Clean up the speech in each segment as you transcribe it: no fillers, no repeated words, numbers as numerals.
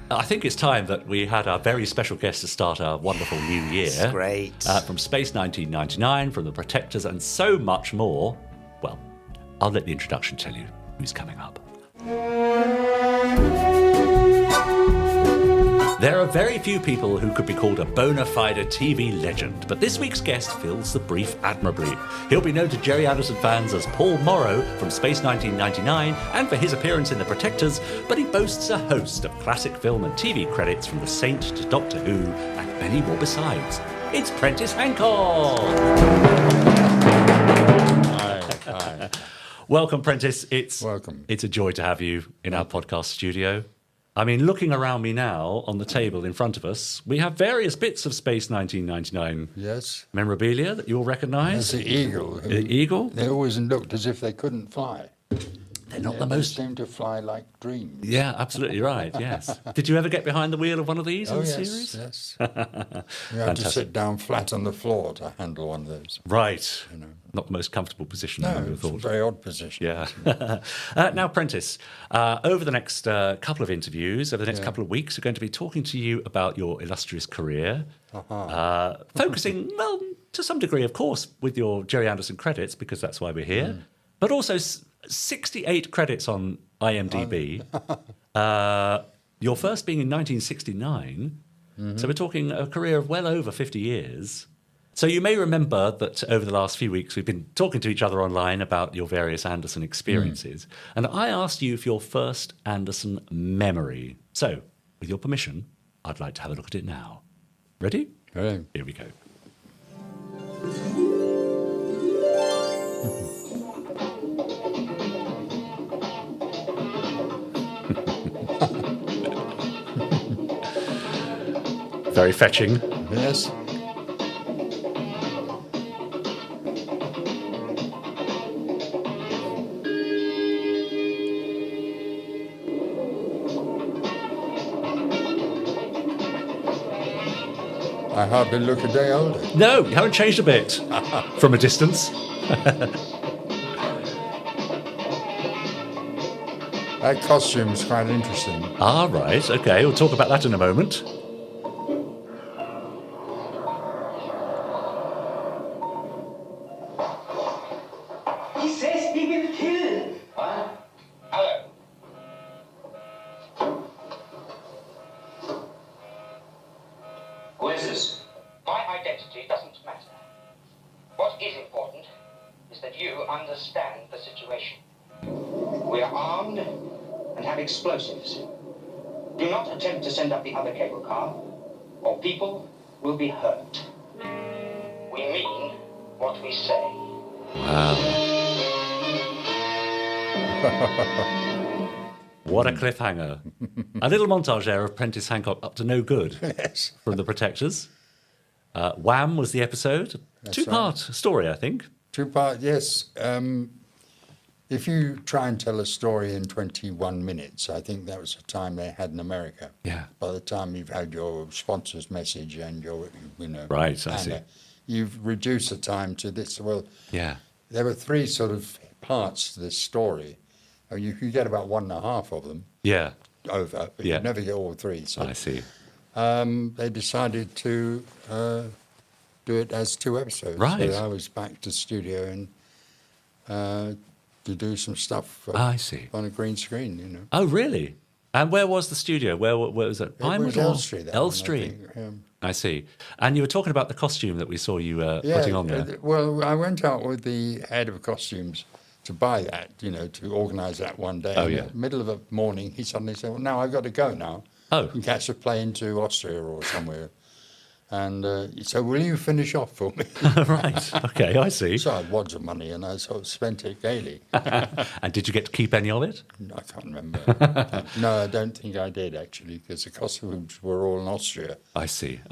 I think it's time that we had our very special guest to start our wonderful new year. It's great. From Space 1999, from The Protectors, and so much more. Well, I'll let the introduction tell you who's coming up. There are very few people who could be called a bona fide TV legend, but this week's guest fills the brief admirably. He'll be known to Gerry Anderson fans as Paul Morrow from Space 1999 and for his appearance in The Protectors, but he boasts a host of classic film and TV credits from The Saint to Doctor Who and many more besides. It's Prentis Hancock! Hi. Welcome, Prentis. Welcome. It's a joy to have you in our podcast studio. I mean, looking around me now on the table in front of us, we have various bits of Space 1999 Yes. memorabilia that you'll recognise. There's the eagle. The eagle? They always looked as if they couldn't fly. They're not They the most... seem to fly like dreams. Yeah, absolutely right, yes. Did you ever get behind the wheel of one of these in the yes, series? yes. You have to sit down flat on the floor to handle one of those. Right. You know. Not the most comfortable position, I No, would have it's a thought. very odd position. Yeah. Now, Prentis, over the next couple of interviews, over the next couple of weeks, we're going to be talking to you about your illustrious career, focusing, well, to some degree, of course, with your Gerry Anderson credits, because that's why we're here, but also 68 credits on IMDb. Your first being in 1969, so we're talking a career of well over 50 years. So you may remember that over the last few weeks, we've been talking to each other online about your various Anderson experiences. And I asked you for your first Anderson memory. So, with your permission, I'd like to have a look at it now. Ready? Right. Here we go. Very fetching. Yes. I hardly look a day older. No, you haven't changed a bit from a distance. That costume is quite interesting. Ah, right. Okay, we'll talk about that in a moment. He says he will kill. What? Hello. Who is this? My identity doesn't matter. What is important is that you understand the situation. We are armed and have explosives. Do not attempt to send up the other cable car, or people will be hurt. We mean what we say. Wow. What a cliffhanger. A little montage there of Prentis Hancock up to no good Yes. from The Protectors. Wham was the episode. Two-part story, I think. Two-part, yes. If you try and tell a story in 21 minutes, I think that was the time they had in America. Yeah. By the time you've had your sponsor's message and your, Right, I see. You've reduced the time to this. Well, Yeah. there were three sort of parts to this story. You could get about 1.5 of them Yeah, over, but Yeah. you'd never get all three. So I see. they decided to do it as 2 episodes. Right. So I was back to studio and to do some stuff I see. on a green screen, Oh, really? And where was the studio? Where was it? It was Elstree. That one, I Elstree. think. I see. And you were talking about the costume that we saw you putting on there. Well, I went out with the head of costumes to buy that, to organise that one day. Oh, In yeah. the middle of the morning, he suddenly said, well, now I've got to go now. Oh. And catch a plane to Austria or somewhere. And he said, will you finish off for me? Right. Okay, I see. So I had wads of money and I sort of spent it gaily. And did you get to keep any of it? I can't remember. No, I don't think I did, actually, because the costumes were all in Austria. I see.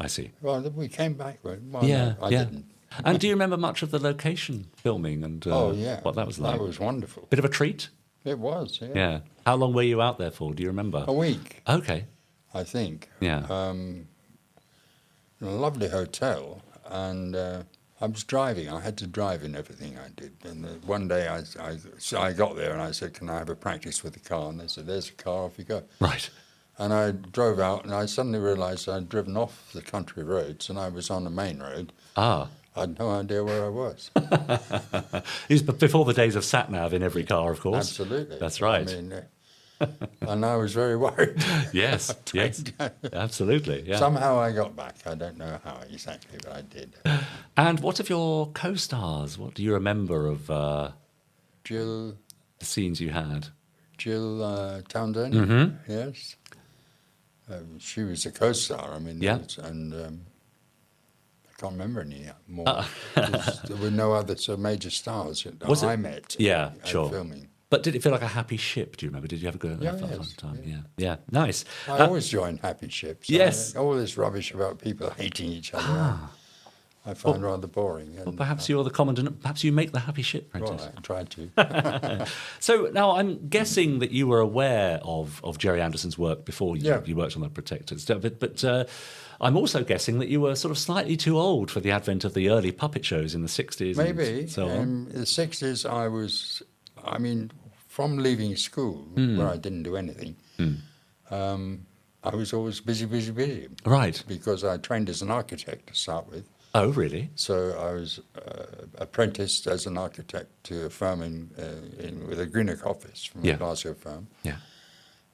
Well, we came back. Well, Yeah, no, I yeah. didn't. And do you remember much of the location filming and Oh, yeah. what that was like? That was wonderful. Bit of a treat? It was, yeah. Yeah. How long were you out there for? Do you remember? A week, Okay. I think. Yeah. In a lovely hotel, and I was driving. I had to drive in everything I did. And one day I got there and I said, can I have a practice with the car? And they said, there's a car, off you go. Right. And I drove out, and I suddenly realised I'd driven off the country roads, and I was on the main road. Ah. I had no idea where I was. It was before the days of sat-nav in every car, of course. Absolutely. That's right. I mean, and I was very worried. Yes, yes, absolutely. Yeah. Somehow I got back. I don't know how exactly, but I did. And what of your co-stars? What do you remember of Jill the scenes you had? Townsend, Mm-hmm. yes. She was a co-star. I mean, Yeah. and I can't remember any more. There were no other sort of major stars that I met. Yeah, at sure. Filming. But did it feel like a happy ship? Do you remember? Did you have a good Yeah, fun yes, time? yeah. Yeah, nice. I always join happy ships. Yes. All this rubbish about people hating each other, I find rather boring. Well, And, perhaps you're the commandant. Perhaps you make the happy ship, Prentis. well, I try to. So now I'm guessing that you were aware of Gerry Anderson's work before you worked on the Protectors. But I'm also guessing that you were sort of slightly too old for the advent of the early puppet shows in the 60s. Maybe. And so on. In the 60s, I mean, from leaving school, where I didn't do anything, I was always busy. Right. Because I trained as an architect to start with. Oh, really? So I was apprenticed as an architect to a firm with a Greenock office from a Glasgow firm. Yeah.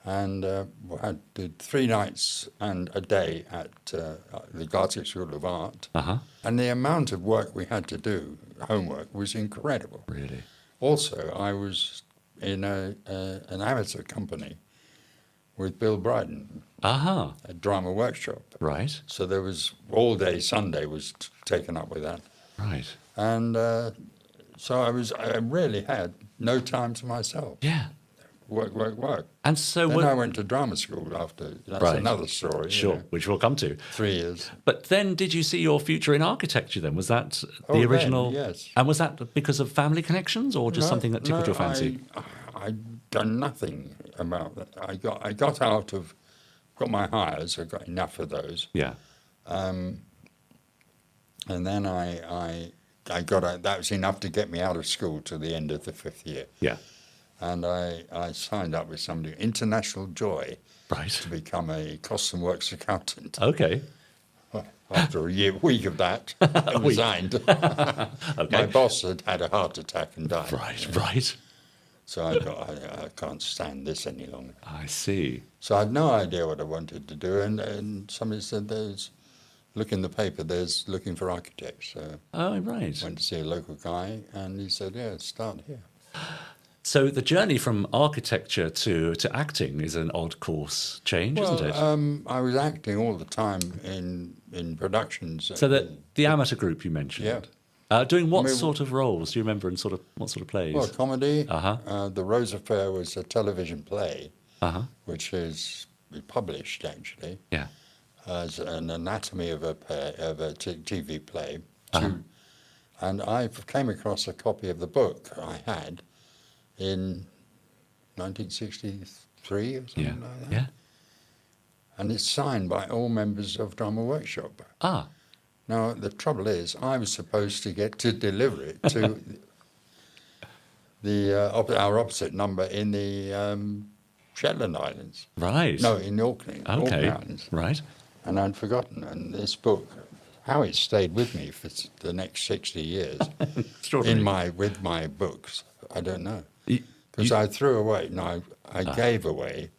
And I did 3 nights and a day at the Glasgow School of Art. Uh-huh. And the amount of work we had to do, homework, was incredible. Really? Also, I was in an amateur company with Bill Bryden, Aha. a drama workshop. Right. So there was all day Sunday was taken up with that. Right. And so I really had no time to myself. Yeah. Work. And so Then I went to drama school after. That's another story. Sure, You know, which we'll come to. 3 years. But then did you see your future in architecture then? Was that the then, original? yes. And was that because of family connections or just something that tickled your fancy? I'd done nothing about that. I got my hires. I got enough of those. Yeah. And then I got that was enough to get me out of school to the end of the 5th year. Yeah. And I signed up with somebody, International Joy, Right. to become a cost and works accountant. Okay. After a week of that, I resigned. Okay. My boss had a heart attack and died. Right. So I can't stand this any longer. I see. So I had no idea what I wanted to do, and somebody said, look in the paper, there's looking for architects. So Oh, right. went to see a local guy, and he said, yeah, start here. So the journey from architecture to acting is an odd course change, isn't it? I was acting all the time in productions. So the amateur group you mentioned. Yeah. Doing what I mean, sort of roles? Do you remember in what sort of plays? Well, comedy. Uh-huh. The Rose Affair was a television play, Uh-huh. which is published actually Yeah. as an anatomy of a TV play. Uh-huh. And I came across a copy of the book I had in 1963 or something Yeah. like that. Yeah. And it's signed by all members of Drama Workshop. Ah. Now, the trouble is, I was supposed to get to deliver it to our opposite number in the Shetland Islands. Right. No, in the Orkney Okay. Islands. Right. And I'd forgotten. And this book, how it stayed with me for the next 60 years, Extraordinary. with my books, I don't know. Y- Because I threw away, no, I gave away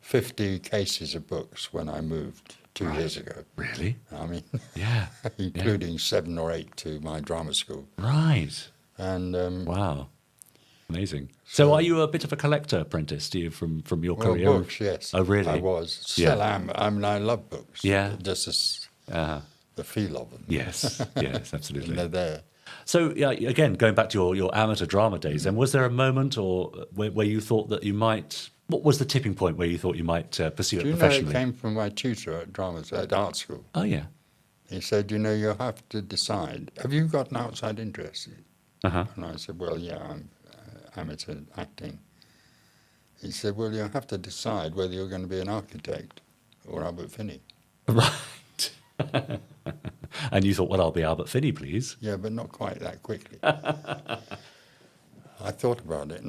50 cases of books when I moved 2 years ago. Really? I mean, Yeah. including 7 or 8 to my drama school. Right. And Wow. Amazing. So are you a bit of a collector, Prentis, do you, from your well, career? books, yes. Oh, really? I was. Still am. I mean, I love books. Yeah. Just as Uh, the feel of them. yes. Yes, absolutely. And they're there. So, again, going back to your amateur drama days, then was there a moment or where you thought that you might? What was the tipping point where you thought you might pursue Do it you know professionally? it came from my tutor at art school? Oh yeah. He said, you have to decide. Have you got an outside interest? Uh-huh. And I said, well, yeah, I'm amateur acting. He said, well, you'll have to decide whether you're going to be an architect or Albert Finney. Right. And you thought, well, I'll be Albert Finney, please. Yeah, but not quite that quickly. I thought about it,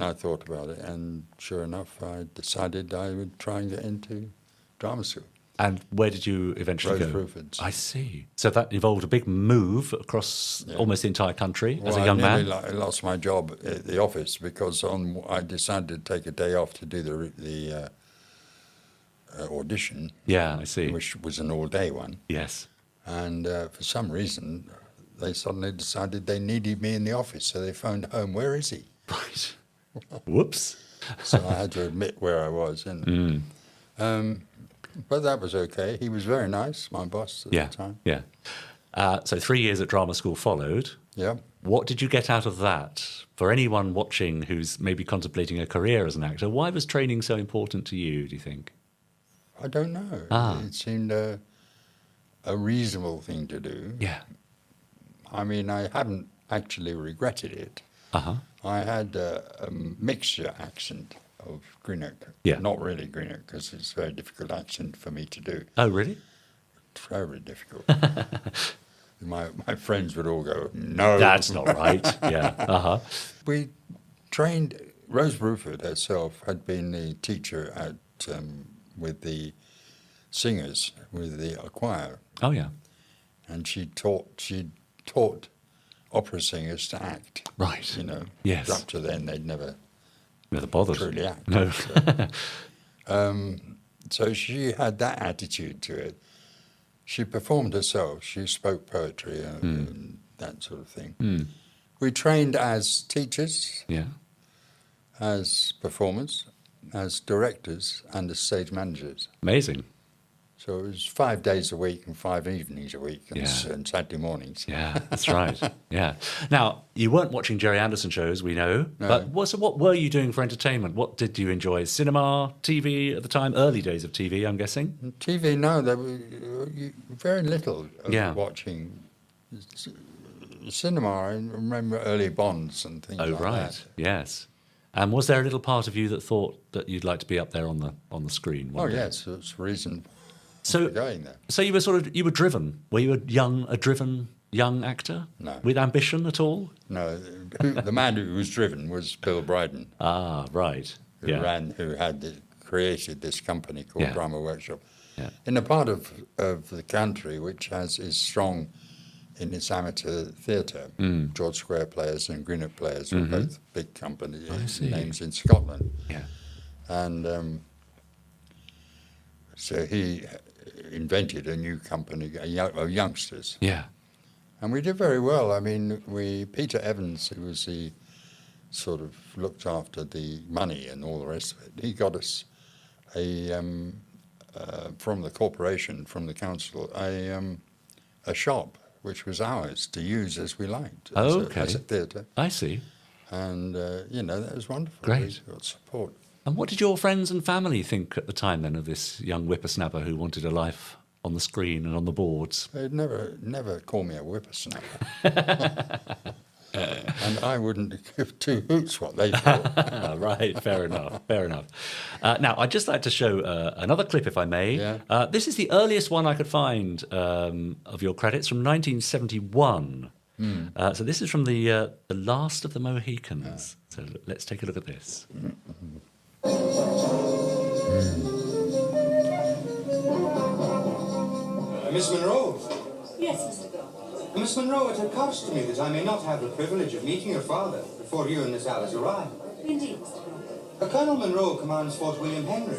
and sure enough, I decided I would try and get into drama school. And where did you eventually Rose go? Bruford's. I see. So that involved a big move across almost the entire country as a Well, young I man. nearly lost my job at the office because I decided to take a day off to do the audition, Yeah, I see. which was an all-day one. Yes. And for some reason, they suddenly decided they needed me in the office, so they phoned home, "Where is he?" Right. Whoops. So I had to admit where I was. But that was okay. He was very nice, my boss at Yeah. the time. Yeah. So 3 years at drama school followed. Yeah. What did you get out of that? For anyone watching who's maybe contemplating a career as an actor, why was training so important to you, do you think? I don't know. It seemed a reasonable thing to do. Yeah. I mean, I haven't actually regretted it. Uh-huh. I had a mixture accent of Greenock. Yeah. Not really Greenock, because it's a very difficult accent for me to do. Oh, really? Very difficult. My friends would all go, "No." That's not right. Yeah. Uh-huh. We trained, Rose Bruford herself had been the teacher at with the singers, with the choir, Oh, yeah. and she taught opera singers to act. Right. You know. Yes. Up to then, they'd never Never bothered. truly act. No. So she had that attitude to it. She performed herself. She spoke poetry and that sort of thing. We trained as teachers, Yeah. as performers, as directors, and as stage managers. Amazing. So it was 5 days a week and 5 evenings a week and, Yeah. and Saturday mornings. Yeah, that's right. Yeah. Now, you weren't watching Gerry Anderson shows, we know. No. But what were you doing for entertainment? What did you enjoy? Cinema, TV at the time? Early days of TV, I'm guessing? And TV, no, there were very little of Yeah. watching. Cinema, I remember early Bonds and things Oh, like right. that. Yes. And was there a little part of you that thought that you'd like to be up there on the screen? Oh, one day? yes, that's the reason So, for going there. so you were driven. Were you a driven young actor? No. With ambition at all? No, the man who was driven was Bill Bryden, Ah, right. who Yeah. created this company called Yeah. Drama Workshop. Yeah. In a part of the country which is strong in its amateur theatre. George Square Players and Greenock Players were both big company see. names in Scotland. Yeah. And so he invented a new company of youngsters. Yeah. And we did very well. I mean, Peter Evans, who was the sort of looked after the money and all the rest of it, he got us from the corporation, from the council, a shop which was ours to use as we liked as a theatre. I see. And, that was wonderful. Great. We got support. And what did your friends and family think at the time then of this young whippersnapper who wanted a life on the screen and on the boards? They'd never call me a whippersnapper. And I wouldn't give two hoots what they thought. Right, fair enough, fair enough. Now, I'd just like to show another clip, if I may. Yeah. This is the earliest one I could find of your credits from 1971. So this is from the Last of the Mohicans. So let's take a look at this. Miss Monroe. Yes, Mr. Grant. Miss Monroe, it occurs to me that I may not have the privilege of meeting your father before you and Miss Alice arrive. Indeed, Mr. Grant. Colonel Monroe commands Fort William Henry.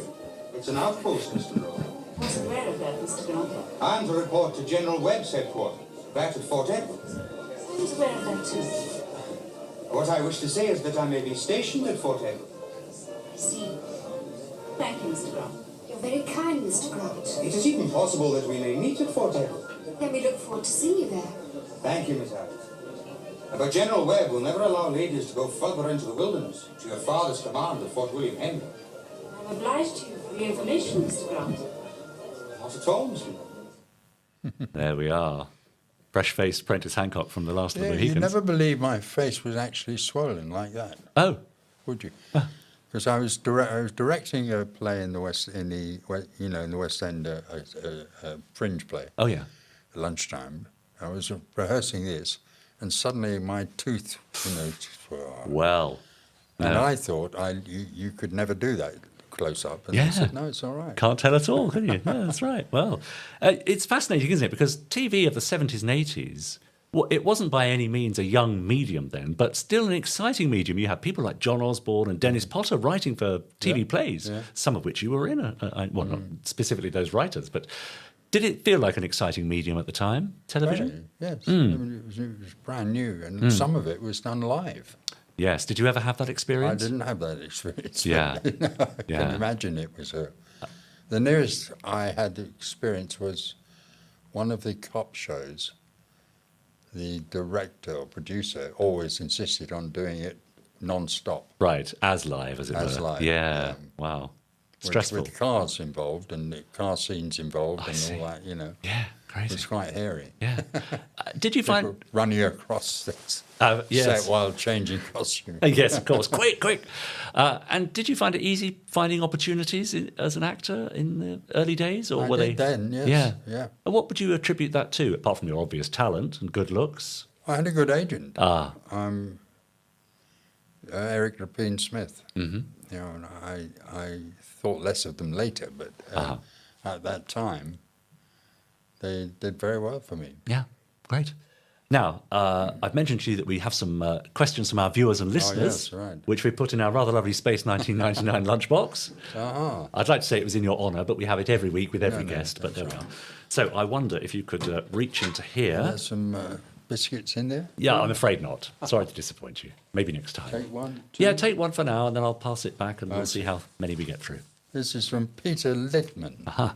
It's an outpost, Miss Monroe. I wasn't aware of that, Mr. Grant. I'm to report to General Webb's headquarters, back at Fort Edward. I was aware of that too. What I wish to say is that I may be stationed at Fort Edward. I see. Thank you, Mr. Grant. You're very kind, Mr. Grant. It is even possible that we may meet at Fort Edward. Then we look forward to seeing you there. Thank you, Miss Alice. But General Webb will never allow ladies to go further into the wilderness to your father's command at Fort William Henry. I'm obliged to you for the information, Mr. Grant. Not at all, Miss Monroe. There we are. Fresh-faced Prentis Hancock from The Last of the Yeah, Mohicans. you'd never believe my face was actually swollen like that, Oh, would you? Because I was directing a play in the West End, a fringe play. oh yeah. At lunchtime. I was rehearsing this, and suddenly my tooth, Well, and no. I thought you could never do that. close up. And Yeah. they said, no, it's all right. Can't tell at all, can you? No, that's right. Well, it's fascinating, isn't it? Because TV of the 70s and 80s, well, it wasn't by any means a young medium then, but still an exciting medium. You had people like John Osborne and Dennis Potter writing for TV plays, some of which you were in. Well, not specifically those writers, but did it feel like an exciting medium at the time, television? Yes. I mean, it was brand new, and some of it was done live. Yes. Did you ever have that experience? I didn't have that experience. Yeah. I can imagine it was the nearest I had experience was one of the cop shows. The director or producer always insisted on doing it non-stop. Right, as live, as it were. As live, Yeah, wow. Stressful. With cars involved and the car scenes involved I and see. all that, you know. Yeah, It crazy. was quite hairy. Yeah. Did you find... People running across the yes. set while changing costume. Yes, of course. Quick. And did you find it easy finding opportunities as an actor in the early days, or I were did they? then, yes. Yeah. And what would you attribute that to, apart from your obvious talent and good looks? I had a good agent. Ah, Eric Rapine Smith. mm-hmm. You know, and I thought less of them later, but at that time, they did very well for me. Yeah, great. Now, I've mentioned to you that we have some questions from our viewers and listeners, yes, right. which we put in our rather lovely Space 1999 lunchbox. I'd like to say it was in your honour, but we have it every week with every guest, but there we are. So I wonder if you could reach into here. There's some biscuits in there. Yeah, I'm afraid not. Sorry to disappoint you. Maybe next time. Take one. Two. Yeah, take one for now, and then I'll pass it back, and we'll see how many we get through. This is from Peter Littman. Aha.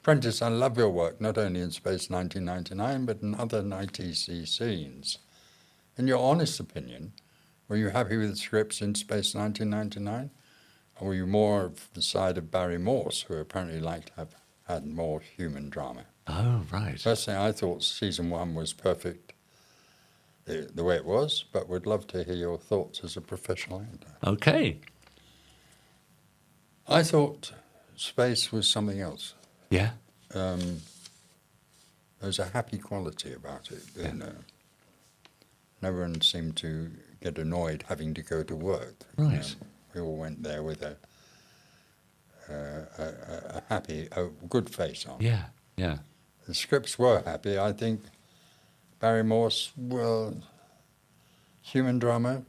Prentis, I love your work, not only in Space 1999, but in other 90s scenes. In your honest opinion, were you happy with the scripts in Space 1999? Or were you more of the side of Barry Morse, who apparently liked to have had more human drama? Oh, right. Personally, I thought season 1 was perfect the way it was, but would love to hear your thoughts as a professional actor. Okay. I thought space was something else. Yeah. There's a happy quality about it. Yeah. And, no one seemed to get annoyed having to go to work. Right. We all went there with a happy, good face on. Yeah, yeah. The scripts were happy. I think Barry Morse, well, human drama,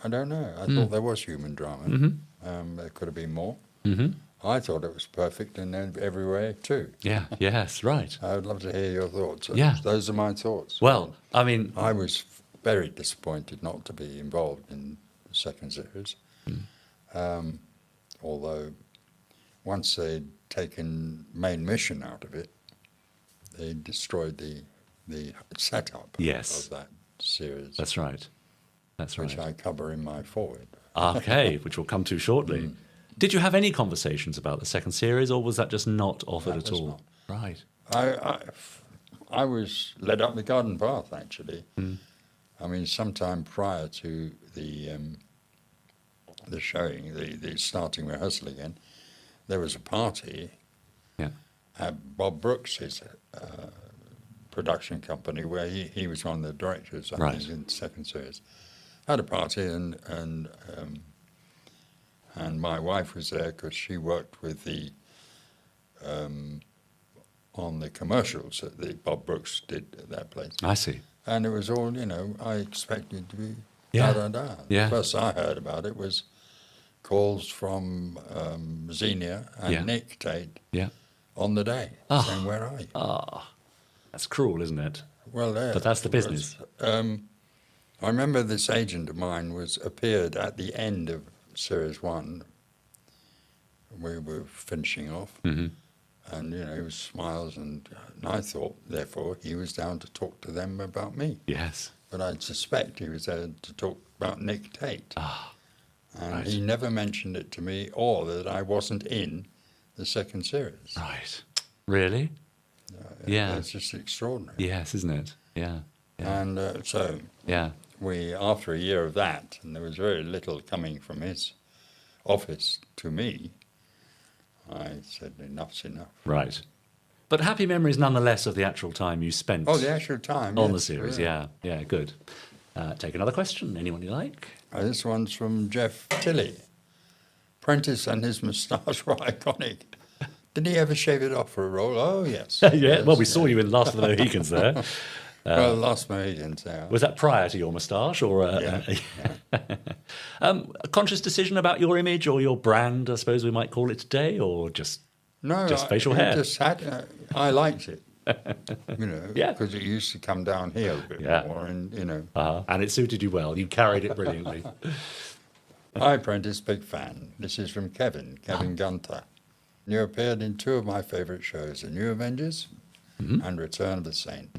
I don't know. I thought there was human drama. Mm-hmm. There could have been more. Mm-hmm. I thought it was perfect in every way too. Yeah, yes, right. I would love to hear your thoughts. Yeah. Those are my thoughts. Well, I mean... I was very disappointed not to be involved in the second series. Although once they'd taken main mission out of it, they destroyed the setup Yes. of that series. That's right. That's right. Which I cover in my foreword. Okay, which we'll come to shortly. Did you have any conversations about the second series, or was that just not offered That at was all? not. Right. I was led up the garden path, actually. I mean, sometime prior to the showing, the starting rehearsal again, there was a party Yeah. at Bob Brooks's production company, where he was one of the directors, I think, in the second series. Had a party, and my wife was there because she worked with the on the commercials that the Bob Brooks did at that place. I see. And it was all, I expected to be Yeah. da-da-da. Yeah. The first I heard about it was calls from Xenia and Yeah. Nick Tate Yeah. on the day, Ah. saying, where are you? That's cruel, isn't it? Well, But that's the business. I remember this agent of mine appeared at the end of Series 1. We were finishing off. Mm-hmm. And, he was smiles, and I thought, therefore, he was down to talk to them about me. Yes. But I suspect he was there to talk about Nick Tate. And right. he never mentioned it to me, or that I wasn't in the second series. Right. Really? Yeah. It's just extraordinary. Yes, isn't it? Yeah. Yeah. And so Yeah. after a year of that, and there was very little coming from his office to me, I said, enough's enough. Right. But happy memories nonetheless of the actual time you spent Oh, the actual time. on yes, the series. Yeah. Yeah, good. Take another question. Anyone you like? This one's from Jeff Tilley. Prentis and his moustache were iconic. Did he ever shave it off for a role? Oh, yes. Yeah, Yes, well, we saw you in Last of the Mohicans there. Well, Last Mohicans, yeah. Was that prior to your moustache, or a conscious decision about your image or your brand, I suppose we might call it today, or just facial hair? Just had, I liked it, Yeah. because it used to come down here a bit more, and, And it suited you well. You carried it brilliantly. Hi, Prentis, big fan. This is from Kevin Gunter. You appeared in two of my favourite shows, The New Avengers and Return of the Saint.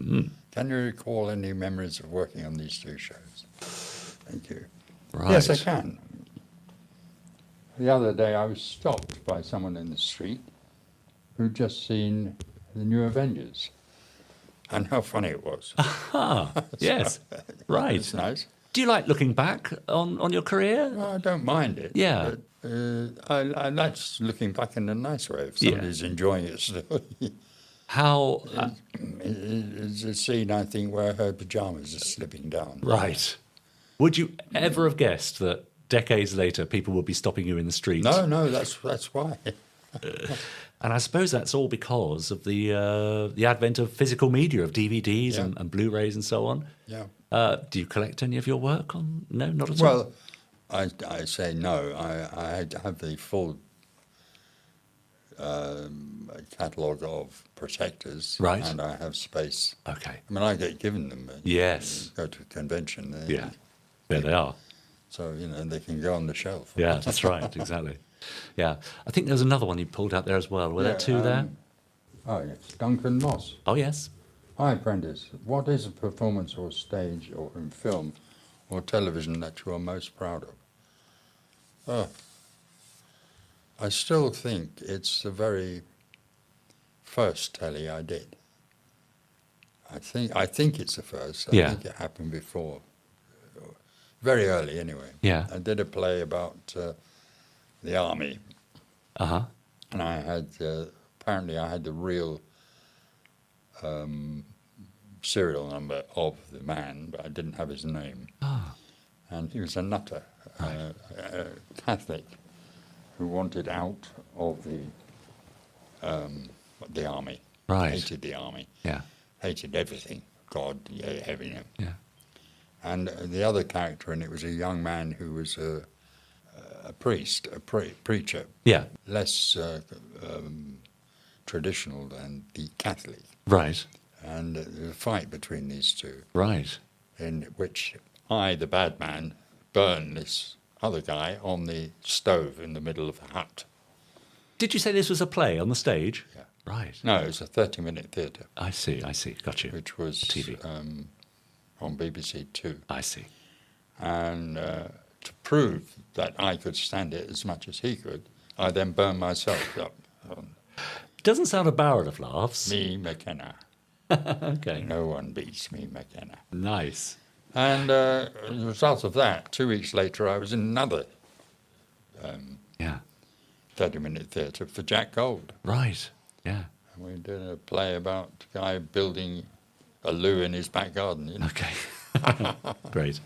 Can you recall any memories of working on these two shows? Thank you. Right. Yes, I can. The other day I was stopped by someone in the street who'd just seen The New Avengers. And how funny it was. Yes, right. It's nice. Do you like looking back on your career? Well, I don't mind it. Yeah. But, I like looking back in a nice way if somebody's enjoying it still. How? It's a scene, I think, where her pyjamas are slipping down. Right. Would you ever have guessed that decades later people would be stopping you in the street? No, that's why. And I suppose that's all because of the advent of physical media, of DVDs and Blu-rays and so on. Yeah. Do you collect any of your work on? No, not at all. Well, I say no. I have the full catalogue of protectors, Right. and I have space. Okay. I mean, I get given them. Yes. Go to a convention. Yeah. There they are. So they can go on the shelf. Yeah, that's right. Exactly. Yeah. I think there was another one you pulled out there as well. Were there two there? Oh yes, Duncan Moss. Oh yes. Hi, Prentis. What is a performance or stage or in film or television that you are most proud of? I still think it's the very first telly I did. I think it's the first. I think it happened before. Very early, anyway. Yeah. I did a play about the army. Uh-huh. And I had, apparently I had the real serial number of the man, but I didn't have his name. And he was a nutter, a Catholic, who wanted out of the army. Right. Hated the army. Yeah. Hated everything. God, heaven. Yeah. And the other character in it was a young man who was a priest, a preacher. Yeah. Less traditional than the Catholic. Right. And there was a fight between these two. Right. In which I, the bad man, burned this other guy on the stove in the middle of the hut. Did you say this was a play on the stage? Yeah. Right. No, it was a 30-minute theatre. I see. Got you. Which was TV. On BBC Two. I see. And to prove that I could stand it as much as he could, I then burned myself up. Doesn't sound a barrel of laughs. Me McKenna. Okay. No one beats me McKenna. Nice. And as a result of that, 2 weeks later, I was in another 30-minute theatre for Jack Gold. Right. Yeah. And we did a play about a guy building a loo in his back garden. Okay. Great.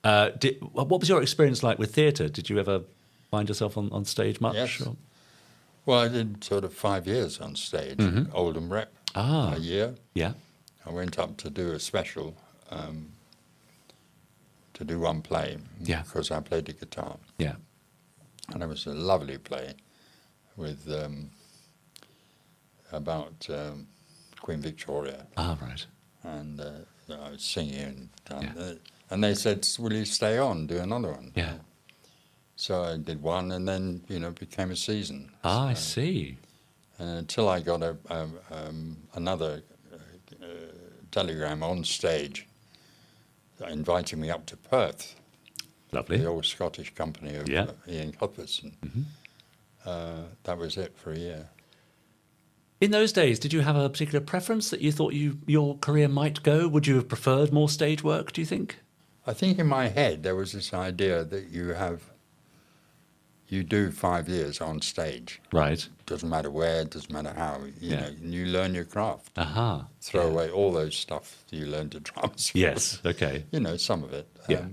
What was your experience like with theatre? Did you ever find yourself on stage much? Yes. Or? Well, I did sort of 5 years on stage, Oldham Rep, a year. Yeah. I went up to do a special, to do one play, because I played the guitar. Yeah. And it was a lovely play with about Queen Victoria. Ah, right. And I was singing, and they said, "Will you stay on, do another one?" Yeah. So I did one, and then it became a season. I see. Until I got another telegram on stage inviting me up to Perth. Lovely. The old Scottish company of Ian Cuthbertson. That was it for a year. In those days, did you have a particular preference that you thought your career might go? Would you have preferred more stage work, do you think? I think in my head there was this idea that you do 5 years on stage. Right. Doesn't matter where, doesn't matter how. You know, and you learn your craft. Aha. Throw away all those stuff that you learned at drama school. Yes. Okay. Some of it. Yeah.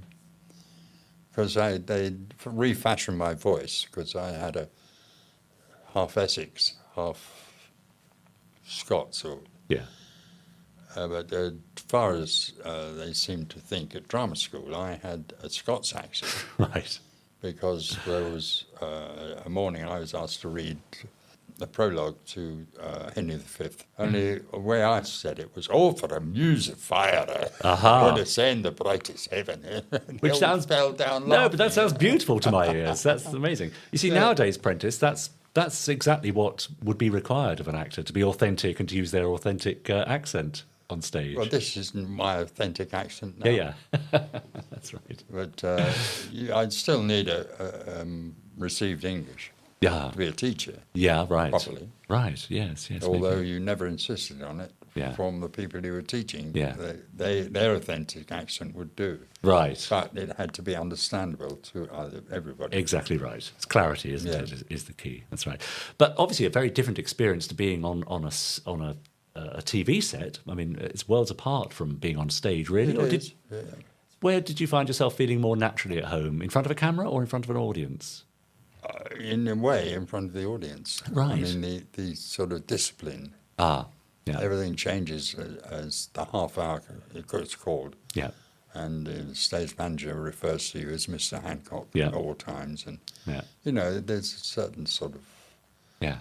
because they refashioned my voice, because I had a half Essex, half Scots, or Yeah. but as far as they seem to think at drama school, I had a Scots accent. Right. Because there was a morning I was asked to read the prologue to Henry V. Only the way I said it was, "Oh, for a muse of fire, Aha. would ascend the brightest heaven." Which sounds fell down. No, but that laughing. sounds beautiful to my ears. That's amazing. You see, nowadays, Prentis, that's exactly what would be required of an actor, to be authentic and to use their authentic accent on stage. Well, this isn't my authentic accent now. yeah. That's right. But I'd still need a received English Yeah. to be a teacher. Yeah. Right. Properly. Right. Yes. Yes. Although maybe. you never insisted on it Yeah. from the people who were teaching. Yeah. Their authentic accent would do. Right. But it had to be understandable to everybody. Exactly right. It's clarity, isn't Yes. it? Is the key. That's right. But obviously, a very different experience to being on a TV set. I mean, it's worlds apart from being on stage, really. Or It is, yeah. where did you find yourself feeling more naturally at home? In front of a camera or in front of an audience? In a way, in front of the audience. Right. I mean, the sort of discipline, Ah, yeah, everything changes as the half hour, it's called. yeah, And the stage manager refers to you as Mr. Hancock Yeah. at all times. And, yeah, there's a certain sort of yeah.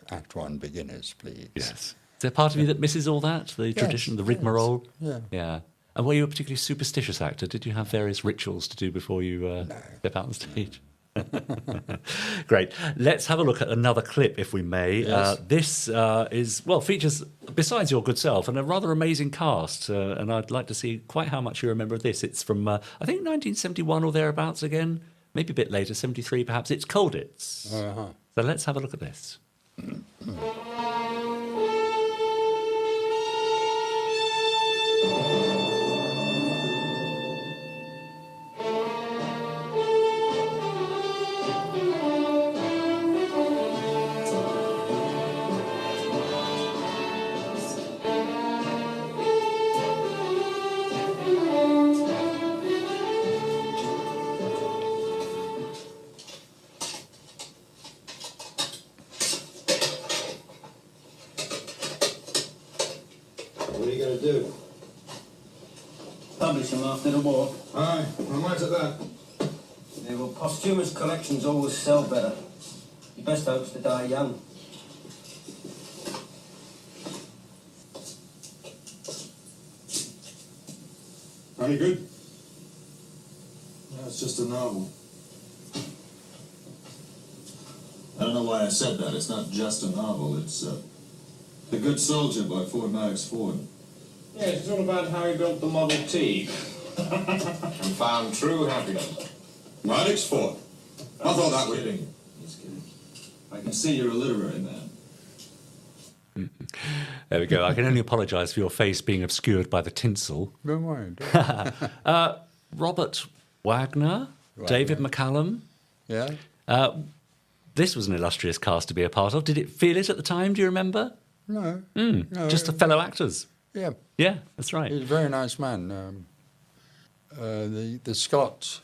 Act One beginners, please. Yes. Is there part of you that misses all that? The tradition, the rigmarole? Yeah. Yeah. And were you a particularly superstitious actor? Did you have various rituals to do before you step out on stage? Great. Let's have a look at another clip, if we may. Yes. This features, besides your good self, and a rather amazing cast. And I'd like to see quite how much you remember of this. It's from, I think, 1971 or thereabouts again. Maybe a bit later, 73 perhaps. It's Colditz. Uh-huh. So let's have a look at this. What are you going to do? Publish them after the war. Aye, I'm right at that. Yeah, well, posthumous collections always sell better. Your best hope's to die young. Any good? No, it's just a novel. I don't know why I said that. It's not just a novel. It's The Good Soldier by Ford Madox Ford. Yeah, it's all about how he built the Model T. And found true happiness. Madox Ford. I thought that was... Kidding. He's kidding. I can see you're a literary man. There we go. I can only apologise for your face being obscured by the tinsel. Don't worry. Robert Wagner, David McCallum. Yeah? This was an illustrious cast to be a part of. Did it feel it at the time? Do you remember? No. No. Just the fellow actors. Yeah. Yeah, that's right. He's a very nice man. The Scot,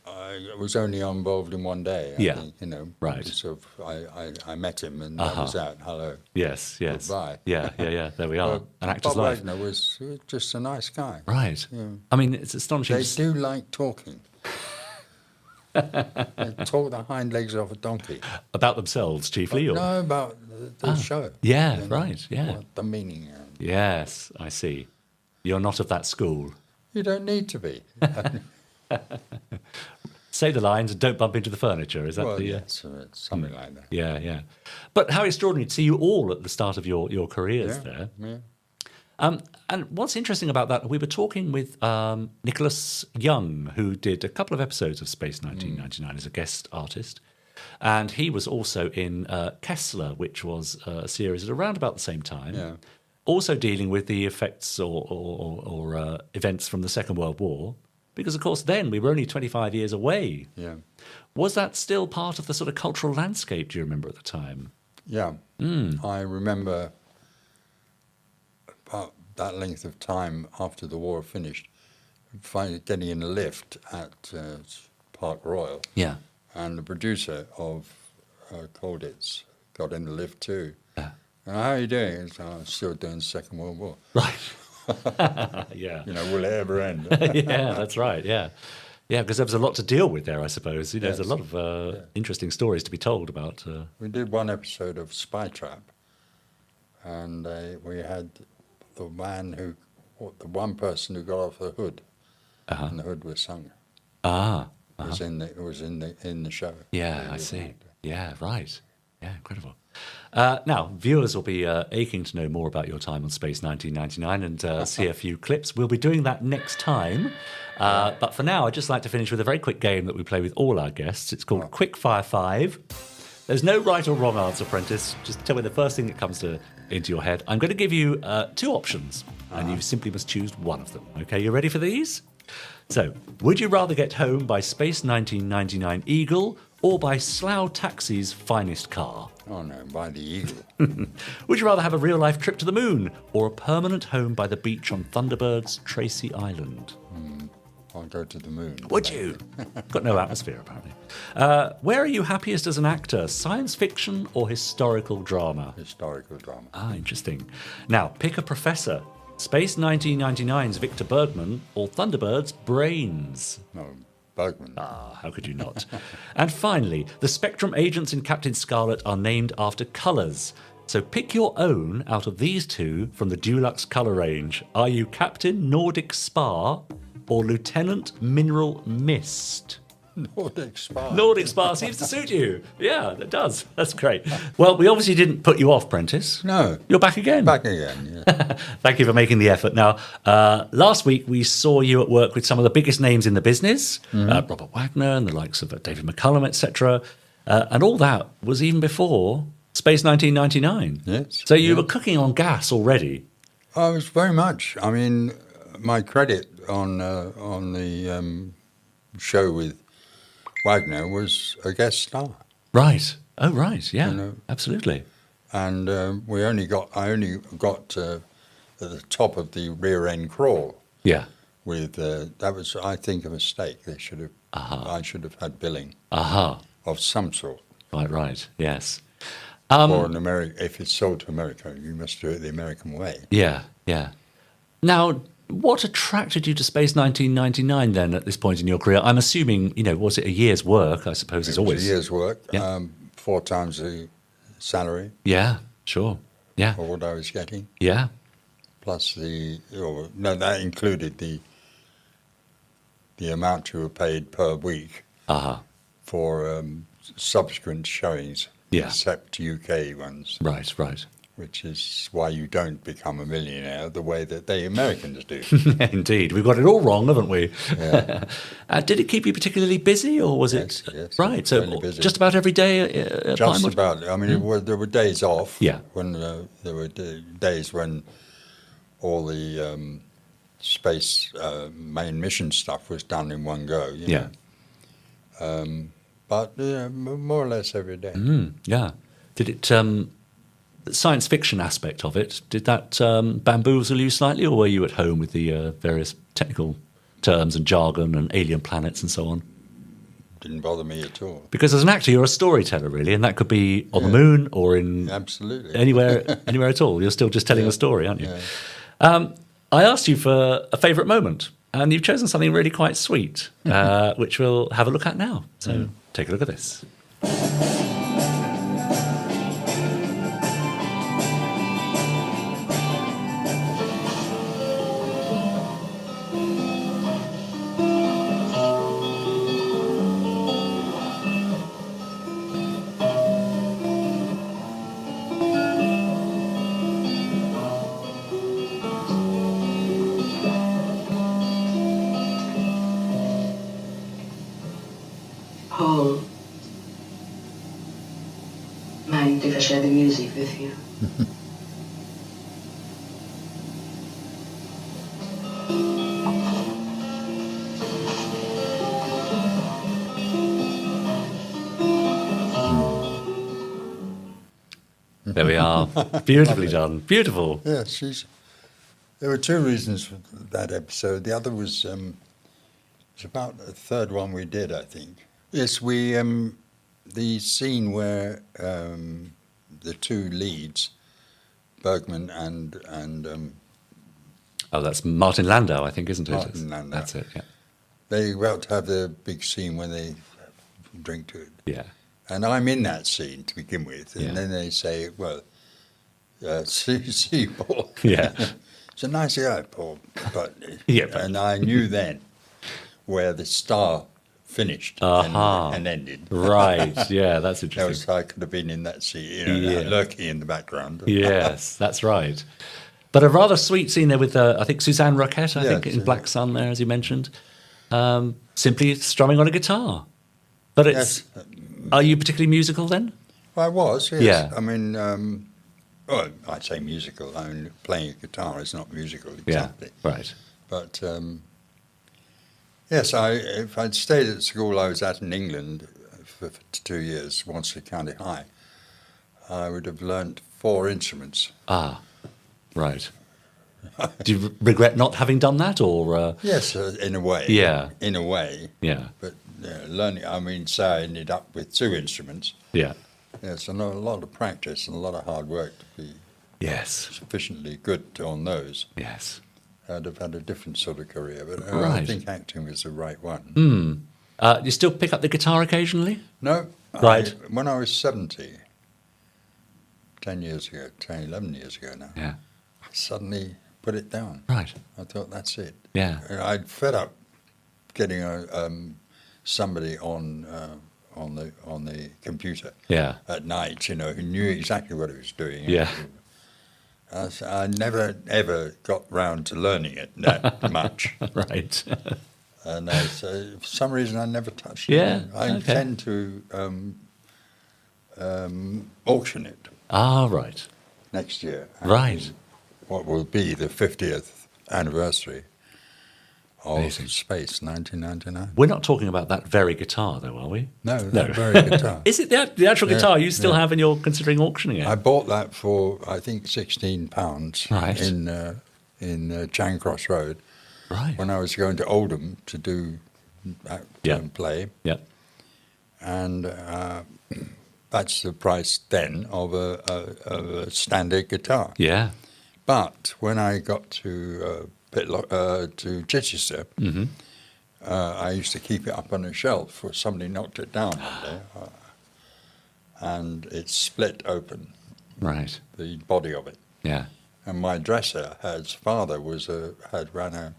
I was only involved in one day. I Yeah. think, Right. So I met him and that was that. Hello. Yes. Goodbye. Yeah. There we are. An actor's Bob life. Wagner was just a nice guy. Right. Yeah. I mean, it's astonishing. They do like talking. They talk the hind legs off a donkey. About themselves, chiefly? Or? No, about the show. Yeah, You know, right, yeah. What the meaning. Yes, I see. You're not of that school. You don't need to be. Say the lines and don't bump into the furniture. Is that Well, the... yes, it's something like that. Yeah. But how extraordinary to see you all at the start of your careers there. Yeah. And what's interesting about that, we were talking with Nicholas Young, who did a couple of episodes of Space 1999 as a guest artist. And he was also in Kessler, which was a series at around about the same time. Yeah. Also dealing with the effects or events from the Second World War. Because, of course, then we were only 25 years away. Yeah. Was that still part of the sort of cultural landscape, do you remember, at the time? Yeah. I remember about that length of time after the war finished, getting in a lift at Park Royal, Yeah. and the producer of Colditz got in the lift too. Yeah. And how are you doing? He said, I'm still doing the Second World War. Right. Yeah. You know, will it ever end? Yeah, that's right. Yeah. Yeah, because there was a lot to deal with there, I suppose. You know, Yes. there's a lot of interesting stories to be told about. We did one episode of Spy Trap, and we had the one person who got off the hood, and the hood was sunk. It was in the show. Yeah, I see. Yeah, right. Yeah, incredible. Now, viewers will be aching to know more about your time on Space 1999 and see a few clips. We'll be doing that next time. But for now, I'd just like to finish with a very quick game that we play with all our guests. It's called Quickfire 5. There's no right or wrong answer, Prentis. Just tell me the first thing that comes into your head. I'm going to give you 2 options, and you simply must choose one of them. Okay, you ready for these? So, would you rather get home by Space 1999 Eagle or by Slough Taxi's finest car? Oh no, by the Eagle. Would you rather have a real-life trip to the moon or a permanent home by the beach on Thunderbirds, Tracy Island? I'll go to the moon. Would you? Got no atmosphere, apparently. Where are you happiest as an actor? Science fiction or historical drama? Historical drama. Ah, interesting. Now, pick a professor. Space 1999's Victor Bergman or Thunderbirds' Brains? No, Bergman. Ah, how could you not? And finally, the Spectrum agents in Captain Scarlet are named after colours. So pick your own out of these 2 from the Dulux colour range. Are you Captain Nordic Spar or Lieutenant Mineral Mist? Nordic Spar. Nordic Spar seems to suit you. Yeah, that does. That's great. Well, we obviously didn't put you off, Prentis. No. You're back again. Back again, yeah. Thank you for making the effort. Now, last week we saw you at work with some of the biggest names in the business, Robert Wagner and the likes of David McCullum, etc. And all that was even before Space 1999. Yes. So you were cooking on gas already. I was very much. I mean, my credit on the show with Wagner was a guest star. Right. Oh, right. Yeah, You know. absolutely. And I only got at the top of the rear end crawl. Yeah. With that was, I think, a mistake. They should have. I should have had billing of some sort. Right. Yes. For an if it's sold to America, you must do it the American way. Yeah. Now, what attracted you to Space 1999 then at this point in your career? I'm assuming, was it a year's work, I suppose, It as was always? a year's work, Yeah. 4 times the salary Yeah, sure. Yeah. for what I was getting, Yeah. plus that included the amount you were paid per week for subsequent showings, Yeah. except UK ones, Right. which is why you don't become a millionaire the way that the Americans do. Indeed. We've got it all wrong, haven't we? Yeah. Did it keep you particularly busy, or was it... Yes, right, so really busy. just about every day at Just Pinewood? about. I mean, there were days off. Yeah. When there were days when all the space main mission stuff was done in one go. You know. But more or less every day. Yeah. Did it... the science fiction aspect of it, did that bamboozle you slightly, or were you at home with the various technical terms and jargon and alien planets and so on? Didn't bother me at all. Because as an actor, you're a storyteller, really, and that could be on the moon or in Absolutely. anywhere at all. You're still just telling a story, aren't you? Yeah. I asked you for a favourite moment, and you've chosen something really quite sweet, which we'll have a look at now. So take a look at this. Paul, mind if I share the music with you? There we are. Beautifully done. Beautiful. Yeah, she's There were two reasons for that episode. The other was it's about the third one we did, I think. Yes, we the scene where the two leads, Bergman and Oh, that's Martin Landau, I think, isn't it? Martin Landau. That's it. Yeah. They were about to have the big scene when they drink to it. Yeah. And I'm in that scene to begin with, and then they say, "Well, see, Paul." Yeah. It's a nice guy, Paul, but Yeah, and I knew then where the star finished and ended. Right. Yeah, that's That interesting. was, I could have been in that scene, lurking in the background. Yes, that's right. But a rather sweet scene there with, I think, Suzanne Roquette, I think, in Black Sun there, as you mentioned. Simply strumming on a guitar. But it's... Yes. Are you particularly musical then? I was, yes. Yeah. I mean, well, I'd say musical. I mean, playing a guitar is not musical exactly. Yeah, right. But, yes, if I'd stayed at the school I was at in England for 2 years, Wanstead County High, I would have learnt 4 instruments. Ah, right. Do you regret not having done that, or...? Yes, in a way. Yeah. In a way. Yeah. But learning, I mean, say I ended up with 2 instruments. Yeah. Yes, a lot of practice and a lot of hard work to be sufficiently good on those. Yes. I'd have had a different sort of career, but I Right. think acting was the right one. You still pick up the guitar occasionally? No. Right. When I was 70, 11 years ago now, Yeah. I suddenly put it down. Right. I thought, that's it. Yeah. I'd fed up getting somebody on the computer at night, who knew exactly what he was doing. Yeah. I never ever got round to learning it that much. Right. And so for some reason I never touched it. Yeah, I intend to auction it Ah, right. next year. Right. What will be the 50th anniversary of Amazing. Space, 1999. We're not talking about that very guitar, though, are we? No, that very guitar. Is it the actual guitar you still have and you're considering auctioning it? I bought that for, I think, £16 Right. in Charing Cross Road Right. when I was going to Oldham to do play. Yeah. And that's the price then of a standard guitar. Yeah. But when I got to Chichester, I used to keep it up on a shelf, or somebody knocked it down one day, and it split open, Right. the body of it. Yeah. And my dresser, his father had ran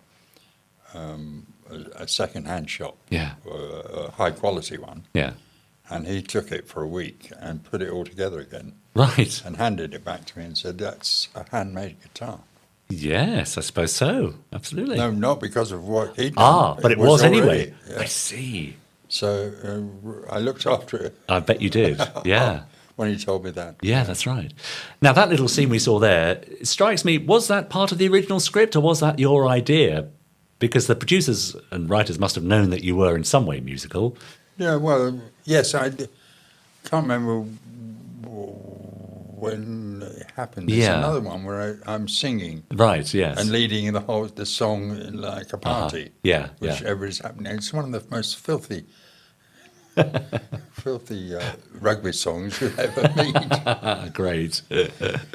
a second-hand shop, Yeah. a high-quality one, Yeah. and he took it for a week and put it all together again Right. and handed it back to me and said, "That's a handmade guitar." Yes, I suppose so. Absolutely. No, not because of what he'd done. But it was already, anyway. yeah. I see. So I looked after it I bet you did. Yeah. when he told me that. Yeah, that's right. Now, that little scene we saw there, it strikes me, was that part of the original script or was that your idea? Because the producers and writers must have known that you were in some way musical. Yeah, well, yes, can't remember when it happened. There's another one where I'm singing. Right, yes. And leading the song in like a party. Yeah, which yeah. everybody's happening. It's one of the most filthy rugby songs you'll ever meet. Great.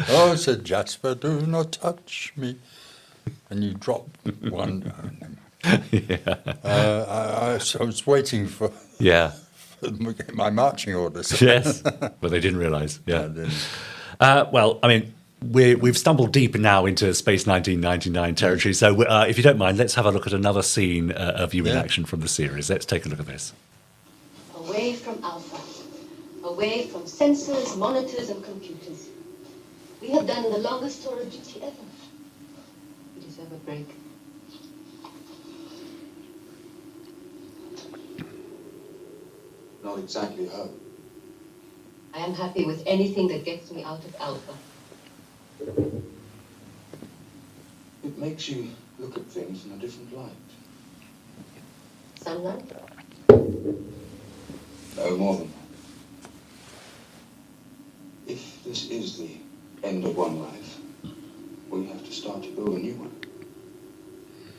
"Oh," said Jasper, "do not touch me." And you drop one. I was waiting for my marching orders. Yes, but they didn't realise. Yeah. I didn't. Well, I mean, we've stumbled deep now into Space 1999 territory. So, if you don't mind, let's have a look at another scene of you in action from the series. Let's take a look at this. Away from Alpha. Away from sensors, monitors, and computers. We have done the longest tour of duty ever. We deserve a break. Not exactly home. I am happy with anything that gets me out of Alpha. It makes you look at things in a different light. Sunlight? No more than that. If this is the end of one life, we have to start to build a new one.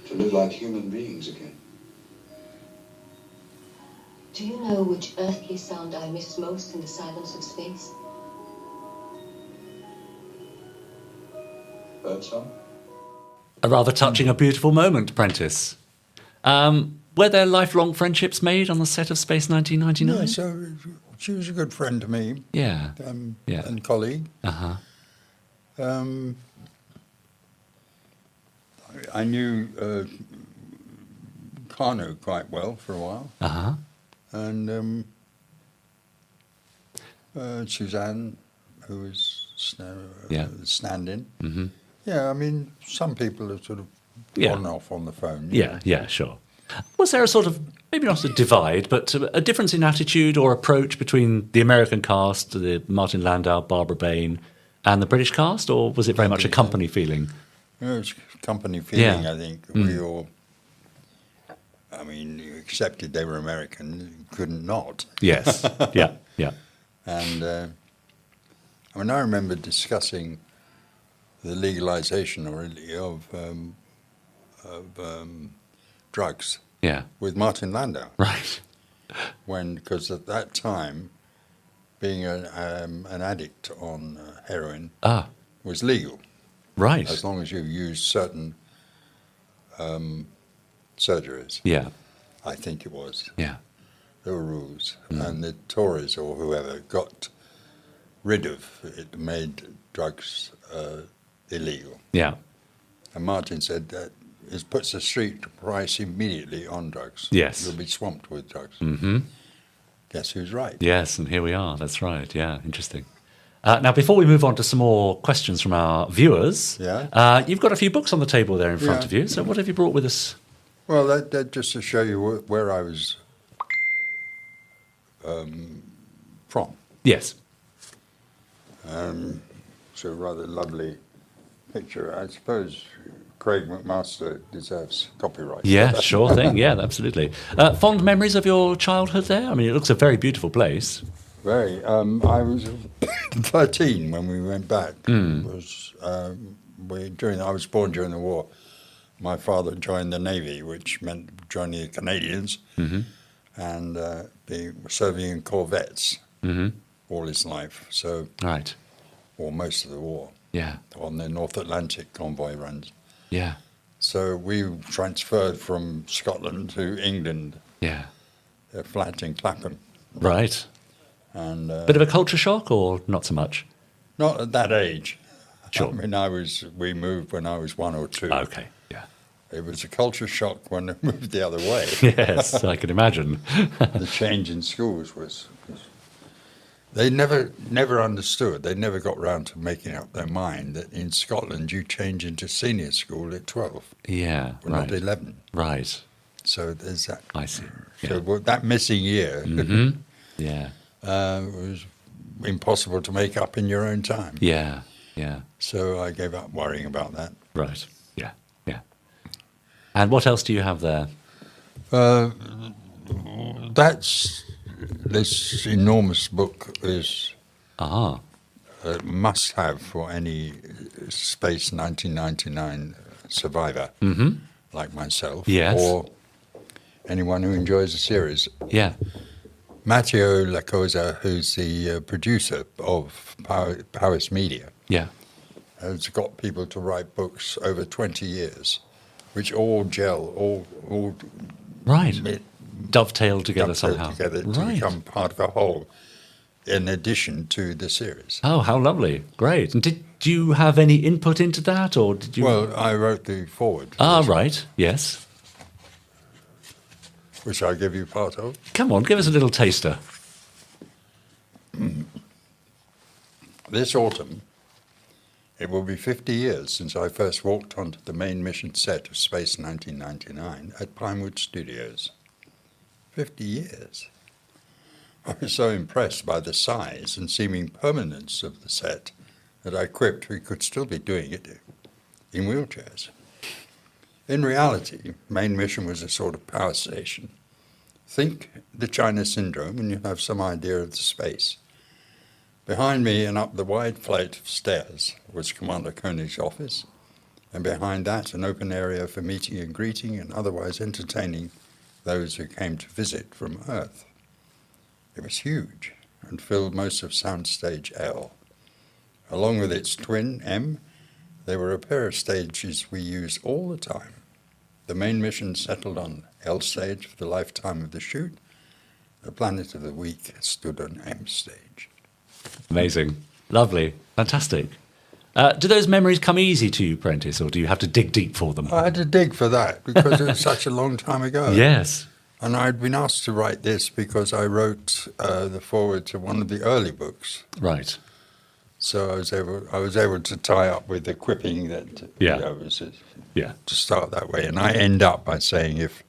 To live like human beings again. Do you know which earthly sound I miss most in the silence of space? Birdsong? A rather touching, a beautiful moment, Prentis. Were there lifelong friendships made on the set of Space 1999? Yeah, so she was a good friend to me. Yeah. And colleague. Uh-huh. I knew Kano quite well for a while. Uh-huh. And Suzanne, who was stand-in. Mm-hmm. Yeah, I mean, some people have sort of gone off on the phone. Yeah, sure. Was there a sort of, maybe not a divide, but a difference in attitude or approach between the American cast, the Martin Landau, Barbara Bain, and the British cast, or was it very much a company feeling? Yeah, it was company feeling, I think. We all, I mean, you accepted they were American, you couldn't not. Yes, yeah. And I mean, I remember discussing the legalization of drugs with Martin Landau. Right. Because at that time, being an addict on heroin was legal. Right. As long as you used certain surgeries. Yeah. I think it was. Yeah. There were rules. And the Tories or whoever got rid of it, made drugs illegal. Yeah. And Martin said that it puts the street price immediately on drugs. Yes. You'll be swamped with drugs. Mm-hmm. Guess who's right? Yes, and here we are. That's right. Yeah, interesting. Now, before we move on to some more questions from our viewers, you've got a few books on the table there in front of you. So what have you brought with us? Well, that just to show you where I was from. Yes. So a rather lovely picture. I suppose Craig McMaster deserves copyright. Yeah, sure thing. Yeah, absolutely. Fond memories of your childhood there? I mean, it looks a very beautiful place. Very. I was 13 when we went back. I was born during the war. My father joined the Navy, which meant joining the Canadians, and serving in corvettes all his life. So, or most of the war. Yeah. On the North Atlantic convoy runs. Yeah. So we transferred from Scotland to England. Yeah. A flat in Clapham. Right. And bit of a culture shock, or not so much? Not at that age. Sure. I mean, we moved when I was 1 or 2. Okay. Yeah. It was a culture shock when I moved the other way. Yes, I can imagine. The change in schools was. They never understood. They never got round to making up their mind that in Scotland you change into senior school at 12. Yeah, not 11. Right. So there's that. I see. So that missing year. Yeah. Was impossible to make up in your own time. Yeah. Yeah. So I gave up worrying about that. Right. Yeah. Yeah. And what else do you have there? That's. This enormous book is a must-have for any Space 1999 survivor like myself, or anyone who enjoys the series. Yeah. Matteo Lacosa, who's the producer of Powis Media, has got people to write books over 20 years, which all gel, all dovetail together somehow. Together to become part of a whole, in addition to the series. Oh, how lovely. Great. And did you have any input into that, or did you... Well, I wrote the foreword. Right. Yes. Which I give you part of. Come on, give us a little taster. This autumn, it will be 50 years since I first walked onto the main mission set of Space 1999 at Pinewood Studios. 50 years. I was so impressed by the size and seeming permanence of the set that I quipped we could still be doing it in wheelchairs. In reality, main mission was a sort of power station. Think the China Syndrome and you have some idea of the space. Behind me and up the wide flight of stairs was Commander Koenig's office, and behind that an open area for meeting and greeting and otherwise entertaining those who came to visit from Earth. It was huge and filled most of Soundstage L. Along with its twin, M, there were a pair of stages we used all the time. The main mission settled on L stage for the lifetime of the shoot. The Planet of the Week stood on M stage. Amazing. Lovely. Fantastic. Do those memories come easy to you, Prentis, or do you have to dig deep for them? I had to dig for that because it was such a long time ago. Yes. And I'd been asked to write this because I wrote the foreword to one of the early books. Right. So I was able to tie up with the quipping that to start that way. And I end up by saying if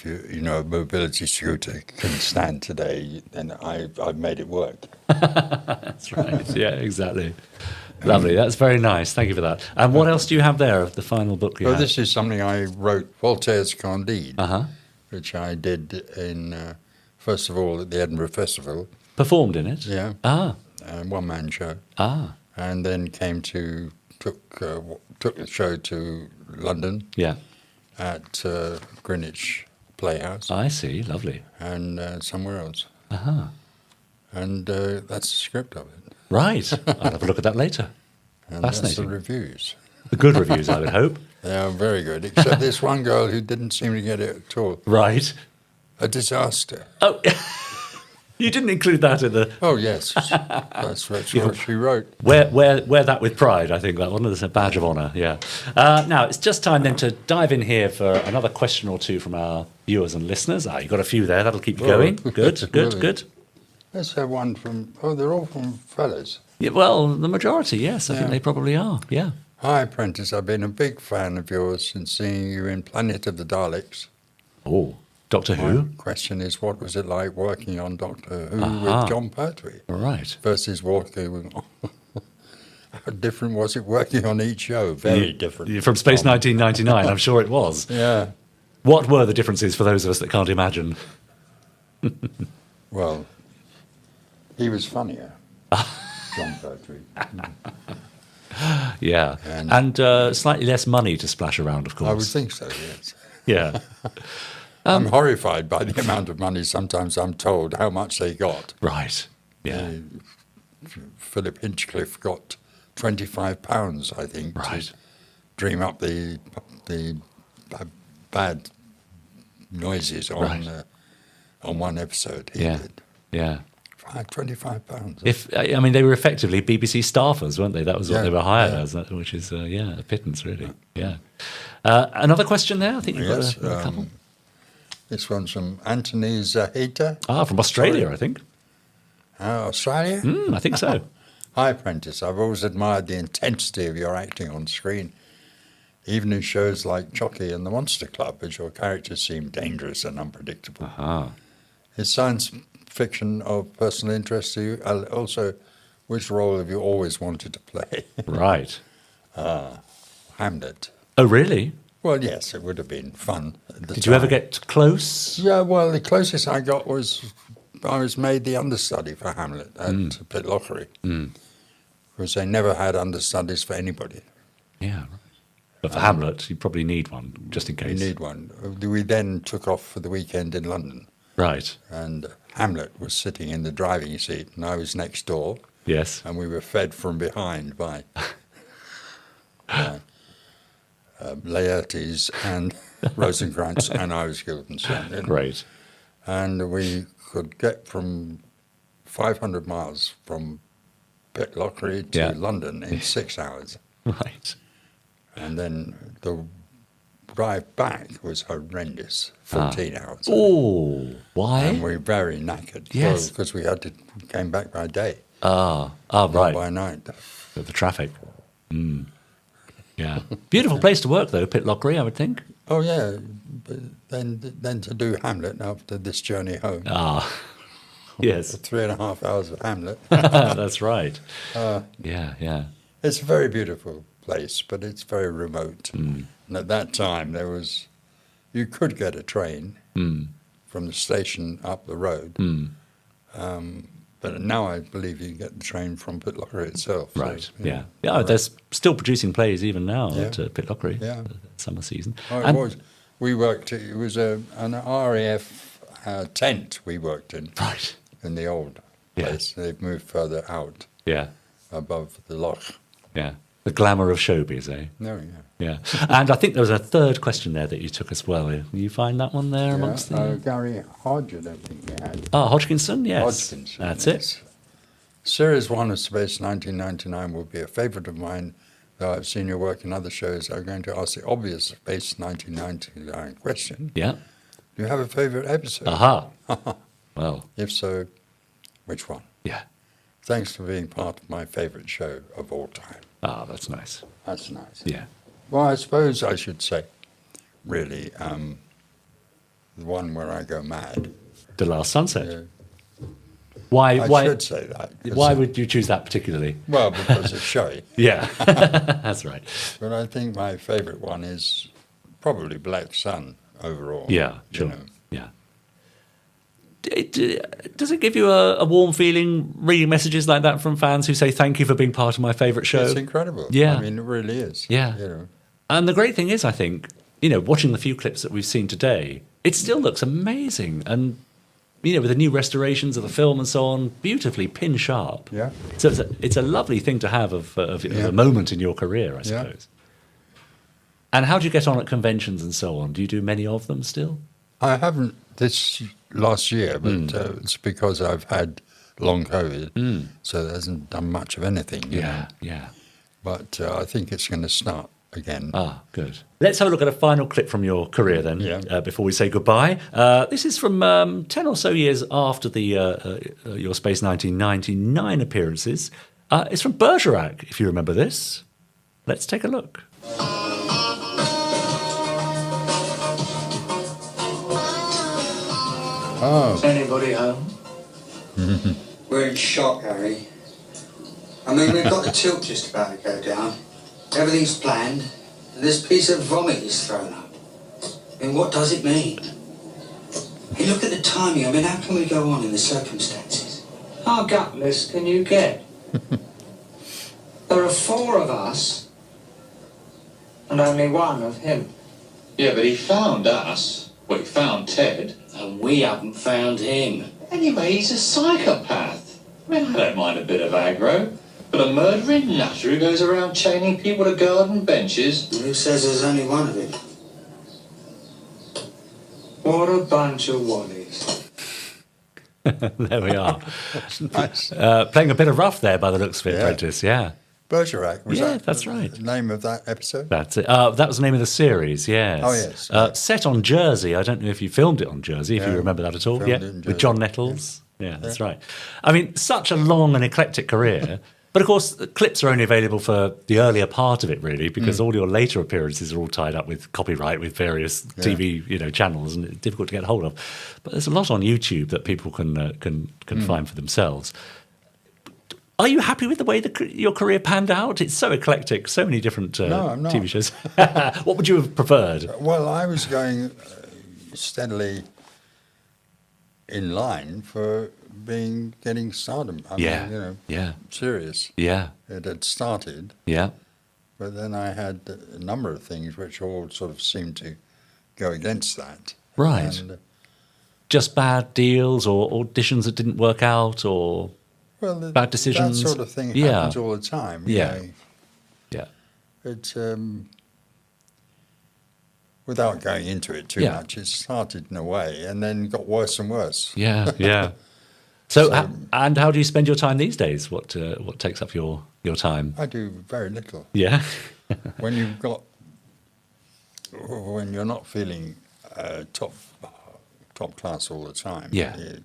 a mobility scooter can stand today, then I've made it work. That's right. Yeah, exactly. Lovely. That's very nice. Thank you for that. And what else do you have there of the final book you have? This is something I wrote, Voltaire's Candide, which I did in, first of all, at the Edinburgh Festival. Performed in it? Yeah. One-man show. And then took the show to London. Yeah. At Greenwich Playhouse. I see. Lovely. And somewhere else. And that's the script of it. Right. I'll have a look at that later. And Fascinating. that's the reviews. The good reviews, I would hope. They are very good, except this one girl who didn't seem to get it at all. Right. A disaster. Oh, you didn't include that in the... Oh, yes. That's what she wrote. Wear that with pride, I think. That one is a badge of honour, yeah. Now, it's just time then to dive in here for another question or two from our viewers and listeners. You've got a few there. That'll keep you going. Good. Let's have one from... Oh, they're all from fellas. Yeah, well, the majority, yes. I think they probably are, yeah. Hi, Prentis. I've been a big fan of yours since seeing you in Planet of the Daleks. Oh, Doctor Who? My question is, what was it like working on Doctor Who with John Pertwee? Right. Versus working with... How different was it working on each show? Very different. From Space 1999, I'm sure it was. Yeah. What were the differences for those of us that can't imagine? Well, he was funnier, John Pertwee. Yeah. And slightly less money to splash around, of course. I would think so, yes. Yeah. I'm horrified by the amount of money sometimes I'm told how much they got. Right. Yeah. Philip Hinchcliffe got £25, I think, to dream up the bad noises on one episode. He did. Yeah. £25. They were effectively BBC staffers, weren't they? That was what they were hired as, which is a pittance, really. Yeah. Another question there. I think you've got a couple. This one's from Anthony Zahita. From Australia, I think. Australia? I think so. Hi, Prentis. I've always admired the intensity of your acting on screen, even in shows like Chucky and the Monster Club, as your characters seem dangerous and unpredictable. Is science fiction of personal interest to you? Also, which role have you always wanted to play? Right. Hamlet. Oh, really? Well, yes, it would have been fun at the time. Did you ever get close? Yeah, well, the closest I got was I was made the understudy for Hamlet at Pitlochry, because they never had understudies for anybody. Yeah, right. But for Hamlet, you probably need one, just in case. You need one. We then took off for the weekend in London. Right. And Hamlet was sitting in the driving seat, and I was next door. Yes. And we were fed from behind by Laertes and Rosencrantz, and I was Guildenstern. Great. And we could get from 500 miles from Pitlochry to London in 6 hours. Right. And then the drive back was horrendous, 14 hours. Oh, why? And we were very knackered. Yes. Because we came back by day. Right. By night. The traffic. Yeah. Beautiful place to work, though, Pitlochry, I would think. Oh, yeah. But then to do Hamlet after this journey home. Yes. 3.5 hours of Hamlet. That's right. Yeah. It's a very beautiful place, but it's very remote. And at that time, you could get a train from the station up the road, But now I believe you get the train from Pitlochry itself. So, Right. you know, Yeah. Yeah. They're still producing plays even now at Pitlochry. Yeah. Summer season. Oh, it was. We worked. It was an RAF tent we worked in. Right. In the old place. They've moved further out. Yeah. Above the loch. Yeah. The glamour of showbiz, eh? No, Yeah. And I think there was a third question there that you took as well. You find that one there amongst the... Gary Hodge, I don't think we had. Oh, Hodgkinson, yes. Hodgkinson. That's yes. it. Series 1 of Space 1999 will be a favourite of mine, though I've seen your work in other shows. I'm going to ask the obvious Space 1999 question. Yeah. Do you have a favourite episode? Aha. Well. If so, which one? Yeah. Thanks for being part of my favourite show of all time. Ah, that's nice. That's nice. Yeah. Well, I suppose I should say, really, the one where I go mad. The Last Sunset. Yeah. Why? I should say that. Why would you choose that particularly? Well, because it's showy. Yeah, that's right. But I think my favourite one is probably Black Sun overall. Yeah, sure. You know. Yeah. Does it give you a warm feeling reading messages like that from fans who say thank you for being part of my favourite show? It's incredible. Yeah. I mean, it really is. Yeah. You know. And the great thing is, I think, watching the few clips that we've seen today, it still looks amazing. And, with the new restorations of the film and so on, beautifully pin sharp. Yeah. So it's a lovely thing to have of a moment in your career, I suppose. And how do you get on at conventions and so on? Do you do many of them still? I haven't this last year, but it's because I've had long COVID, so there hasn't done much of anything. You know. Yeah. But I think it's going to start again. Ah, good. Let's have a look at a final clip from your career then, before we say goodbye. This is from 10 or so years after your Space 1999 appearances. It's from Bergerac, if you remember this. Let's take a look. Oh. Anybody home? We're in shock, Harry. I mean, we've got the tilt just about to go down. Everything's planned, and this piece of vomit is thrown up. I mean, what does it mean? Hey, look at the timing. I mean, how can we go on in the circumstances? How gutless can you get? There are 4 of us, and only 1 of him. Yeah, but he found us. Well, he found Ted. And we haven't found him. Anyway, he's a psychopath. I mean, I don't mind a bit of aggro. But a murdering nutter who goes around chaining people to garden benches? Who says there's only one of him? What a bunch of wallies. There we are. Nice. Playing a bit of rough there by the looks of it, Prentis, Bergerac, was that that's right. the name of that episode? That's it. That was the name of the series, yes. Oh, yes. Set on Jersey. I don't know if you filmed it on Jersey, if you remember that at all. Filmed Yeah, it in with Jersey. John Nettles. Yeah, that's right. I mean, such a long and eclectic career. But of course, the clips are only available for the earlier part of it, really, because all your later appearances are all tied up with copyright with various TV, channels, and it's difficult to get hold of. But there's a lot on YouTube that people can find for themselves. Are you happy with the way your career panned out? It's so eclectic, so many different No, I'm not. TV shows. What would you have preferred? Well, I was going steadily in line for getting stardom. I mean, serious. Yeah. It had started. Yeah. But then I had a number of things which all sort of seemed to go against that. Right. And, just bad deals or auditions that didn't work out or bad decisions? That sort of thing happens all the time. Yeah. Yeah. It's, without going into it too much, it started in a way and then got worse and worse. Yeah. So and how do you spend your time these days? What takes up your time? I do very little. Yeah. When you're not feeling top class all the time, it's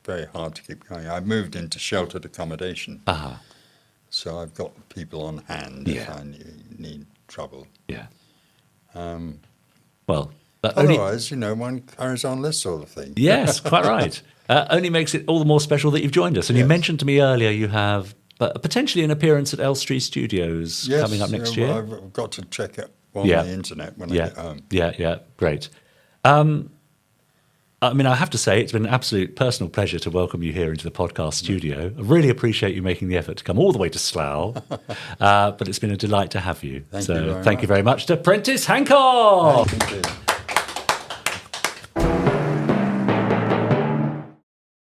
very hard to keep going. I've moved into sheltered accommodation, so I've got people on hand if I need trouble. Yeah. Well, otherwise, one carries on this sort of thing. Yes, quite right. Only makes it all the more special that you've joined us. And you mentioned to me earlier you have potentially an appearance at Elstree Studios coming up next year. I've got to check it on the internet when I get home. Yeah, great. I mean, I have to say, it's been an absolute personal pleasure to welcome you here into the podcast studio. I really appreciate you making the effort to come all the way to Slough, but it's been a delight to have you. Thank you very Thank you very much to Prentis Hancock. Thank you.